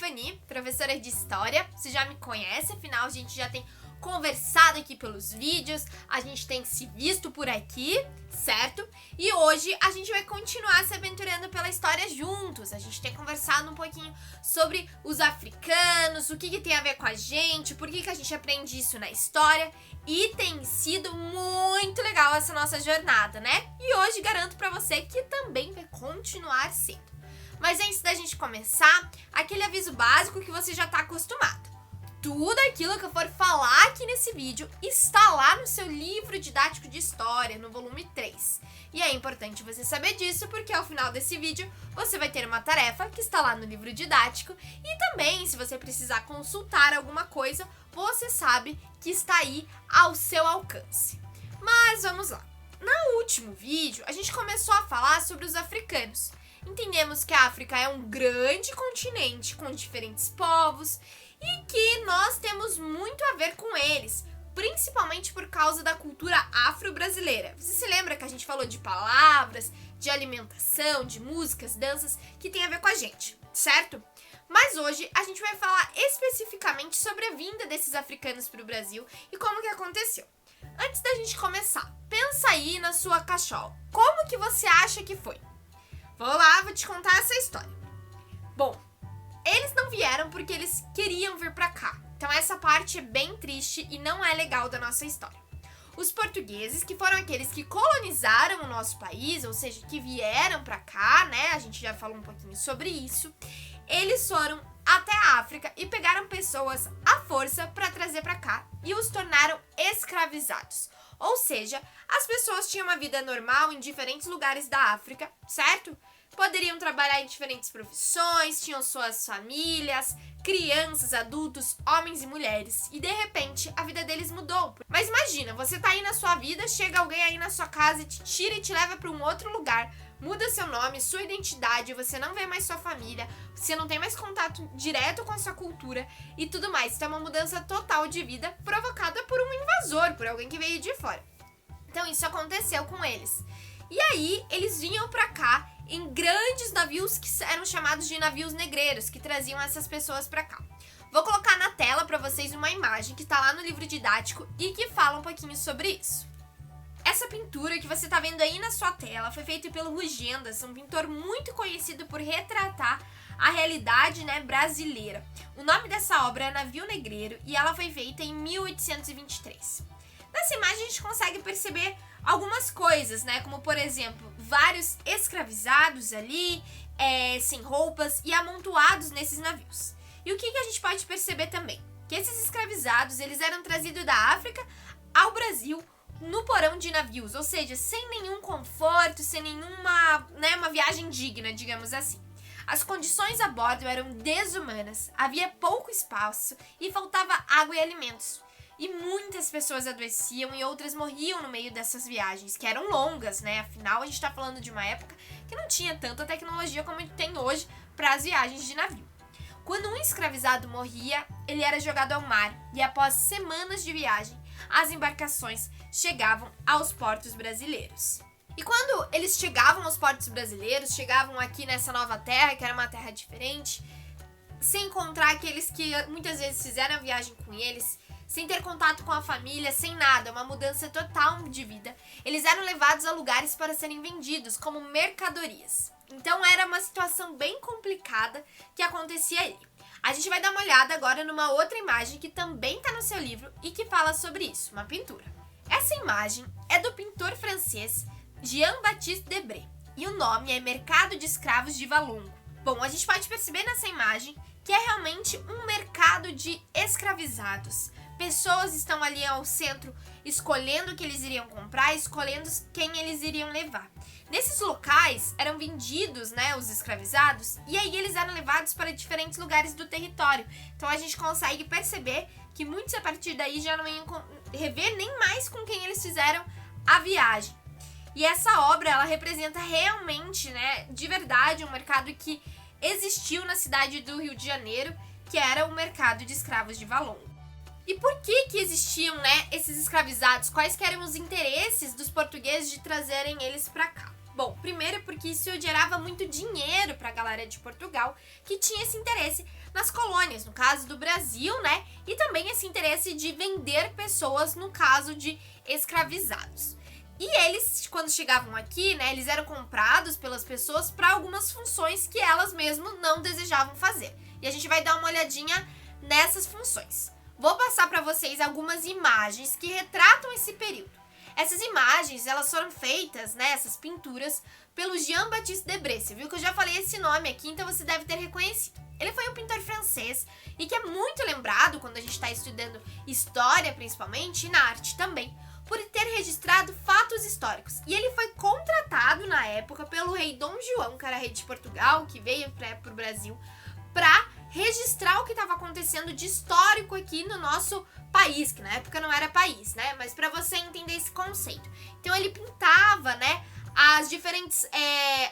Stephanie, professora de História. Você já me conhece, afinal a gente já tem conversado aqui pelos vídeos, a gente tem se visto por aqui, certo? E hoje a gente vai continuar se aventurando pela história juntos. A gente tem conversado um pouquinho sobre os africanos, o que tem a ver com a gente, por que a gente aprende isso na história. E tem sido muito legal essa nossa jornada, né? E hoje garanto pra você que também vai continuar sendo. Mas antes da gente começar, aquele aviso básico que você já tá acostumado. Tudo aquilo que eu for falar aqui nesse vídeo está lá no seu livro didático de história, no volume 3. E é importante você saber disso porque ao final desse vídeo você vai ter uma tarefa que está lá no livro didático e também, se você precisar consultar alguma coisa, você sabe que está aí ao seu alcance. Mas vamos lá. No último vídeo, a gente começou a falar sobre os africanos. Entendemos que a África é um grande continente com diferentes povos e que nós temos muito a ver com eles, principalmente por causa da cultura afro-brasileira. Você se lembra que a gente falou de palavras, de alimentação, de músicas, danças que tem a ver com a gente, certo? Mas hoje a gente vai falar especificamente sobre a vinda desses africanos para o Brasil e como que aconteceu. Antes da gente começar, pensa aí na sua cachola. Como que você acha que foi? Vou te contar essa história. Bom, eles não vieram porque eles queriam vir pra cá. Então essa parte é bem triste e não é legal da nossa história. Os portugueses, que foram aqueles que colonizaram o nosso país, ou seja, que vieram pra cá, né? A gente já falou um pouquinho sobre isso. Eles foram até a África e pegaram pessoas à força pra trazer pra cá e os tornaram escravizados. Ou seja, as pessoas tinham uma vida normal em diferentes lugares da África, certo? Poderiam trabalhar em diferentes profissões, tinham suas famílias, crianças, adultos, homens e mulheres. E de repente, a vida deles mudou. Mas imagina, você tá aí na sua vida, chega alguém aí na sua casa e te tira e te leva pra um outro lugar, muda seu nome, sua identidade, você não vê mais sua família, você não tem mais contato direto com a sua cultura e tudo mais. Então é uma mudança total de vida provocada por um invasor, por alguém que veio de fora. Então isso aconteceu com eles. E aí, eles vinham pra cá em grandes navios que eram chamados de navios negreiros, que traziam essas pessoas pra cá. Vou colocar na tela pra vocês uma imagem que tá lá no livro didático e que fala um pouquinho sobre isso. Essa pintura que você tá vendo aí na sua tela foi feita pelo Rugendas, um pintor muito conhecido por retratar a realidade, né, brasileira. O nome dessa obra é Navio Negreiro e ela foi feita em 1823. Nessa imagem a gente consegue perceber algumas coisas, né? Como, por exemplo, vários escravizados ali, sem roupas e amontoados nesses navios. E o que a gente pode perceber também? Que esses escravizados, eles eram trazidos da África ao Brasil no porão de navios, ou seja, sem nenhum conforto, sem nenhuma, né, uma viagem digna, digamos assim. As condições a bordo eram desumanas, havia pouco espaço e faltava água e alimentos. E muitas pessoas adoeciam e outras morriam no meio dessas viagens, que eram longas, né? Afinal, a gente tá falando de uma época que não tinha tanta tecnologia como tem hoje para as viagens de navio. Quando um escravizado morria, ele era jogado ao mar e após semanas de viagem, as embarcações chegavam aos portos brasileiros. E quando eles chegavam aos portos brasileiros, chegavam aqui nessa nova terra, que era uma terra diferente, sem encontrar aqueles que muitas vezes fizeram a viagem com eles, sem ter contato com a família, sem nada, uma mudança total de vida, eles eram levados a lugares para serem vendidos como mercadorias. Então era uma situação bem complicada que acontecia aí. A gente vai dar uma olhada agora numa outra imagem que também está no seu livro e que fala sobre isso, uma pintura. Essa imagem é do pintor francês Jean-Baptiste Debré e o nome é Mercado de Escravos de Valongo. Bom, a gente pode perceber nessa imagem que é realmente um mercado de escravizados. Pessoas estão ali ao centro escolhendo o que eles iriam comprar, escolhendo quem eles iriam levar. Nesses locais eram vendidos, né, os escravizados, e aí eles eram levados para diferentes lugares do território. Então a gente consegue perceber que muitos a partir daí já não iam rever nem mais com quem eles fizeram a viagem. E essa obra, ela representa realmente, né, de verdade, um mercado que existiu na cidade do Rio de Janeiro, que era o mercado de escravos de Valongo. E por que existiam, né, esses escravizados? Quais que eram os interesses dos portugueses de trazerem eles para cá? Bom, primeiro porque isso gerava muito dinheiro para a galera de Portugal que tinha esse interesse nas colônias, no caso do Brasil, né? E também esse interesse de vender pessoas, no caso de escravizados. E eles, quando chegavam aqui, né, eles eram comprados pelas pessoas para algumas funções que elas mesmas não desejavam fazer. E a gente vai dar uma olhadinha nessas funções. Vou passar para vocês algumas imagens que retratam esse período. Essas imagens, elas foram feitas, né, essas pinturas, pelo Jean-Baptiste Debré. Você viu que eu já falei esse nome aqui, então você deve ter reconhecido. Ele foi um pintor francês e que é muito lembrado quando a gente está estudando história, principalmente, e na arte também, por ter registrado fatos históricos. E ele foi contratado na época pelo rei Dom João, que era rei de Portugal, que veio para o Brasil, para registrar o que estava acontecendo de histórico aqui no nosso país, que na época não era país, né? Mas para você entender esse conceito. Então ele pintava, né, as diferentes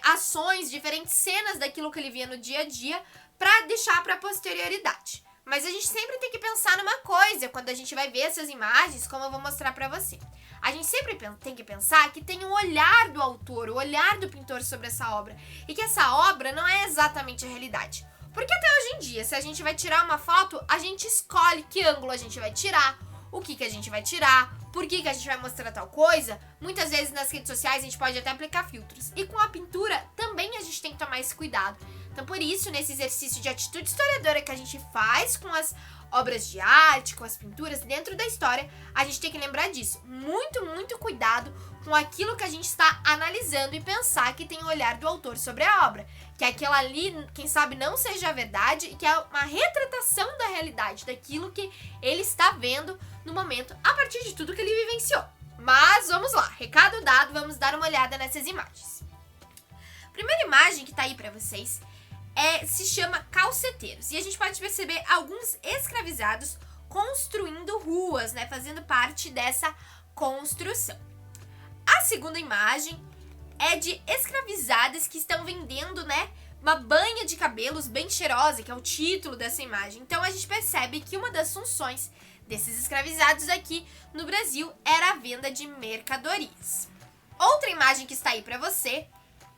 ações, diferentes cenas daquilo que ele via no dia a dia para deixar para a posterioridade. Mas a gente sempre tem que pensar numa coisa quando a gente vai ver essas imagens, como eu vou mostrar para você. A gente sempre tem que pensar que tem o olhar do autor, o olhar do pintor sobre essa obra. E que essa obra não é exatamente a realidade. Porque até hoje em dia, se a gente vai tirar uma foto, a gente escolhe que ângulo a gente vai tirar, o que a gente vai tirar, por que a gente vai mostrar tal coisa. Muitas vezes nas redes sociais a gente pode até aplicar filtros. E com a pintura também a gente tem que tomar esse cuidado. Então por isso, nesse exercício de atitude historiadora que a gente faz com as obras de arte, com as pinturas dentro da história, a gente tem que lembrar disso. Muito, muito cuidado com aquilo que a gente está analisando e pensar que tem o olhar do autor sobre a obra. Que aquilo ali, quem sabe, não seja a verdade e que é uma retratação da realidade, daquilo que ele está vendo no momento, a partir de tudo que ele vivenciou. Mas vamos lá, recado dado, vamos dar uma olhada nessas imagens. A primeira imagem que está aí para vocês se chama Calceteiros. E a gente pode perceber alguns escravizados construindo ruas, né, fazendo parte dessa construção. A segunda imagem é de escravizadas que estão vendendo, né, uma banha de cabelos bem cheirosa, que é o título dessa imagem. Então a gente percebe que uma das funções desses escravizados aqui no Brasil era a venda de mercadorias. Outra imagem que está aí para você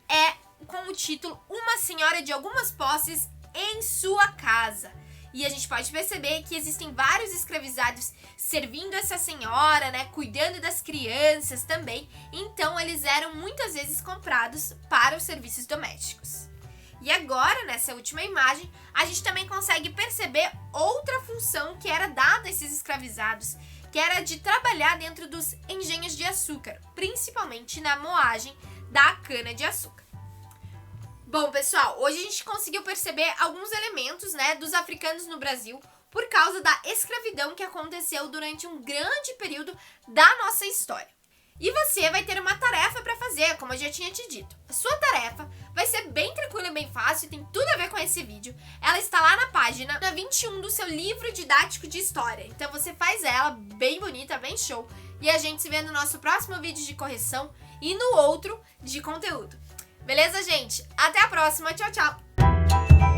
é com o título Uma Senhora de Algumas Posses em Sua Casa. E a gente pode perceber que existem vários escravizados servindo essa senhora, né, cuidando das crianças também. Então eles eram muitas vezes comprados para os serviços domésticos. E agora, nessa última imagem, a gente também consegue perceber outra função que era dada a esses escravizados, que era de trabalhar dentro dos engenhos de açúcar, principalmente na moagem da cana-de-açúcar. Bom, pessoal, hoje a gente conseguiu perceber alguns elementos, né, dos africanos no Brasil por causa da escravidão que aconteceu durante um grande período da nossa história. E você vai ter uma tarefa para fazer, como eu já tinha te dito. A sua tarefa vai ser bem tranquila e bem fácil, tem tudo a ver com esse vídeo. Ela está lá na página 21 do seu livro didático de história. Então você faz ela bem bonita, bem show. E a gente se vê no nosso próximo vídeo de correção e no outro de conteúdo. Beleza, gente? Até a próxima. Tchau, tchau!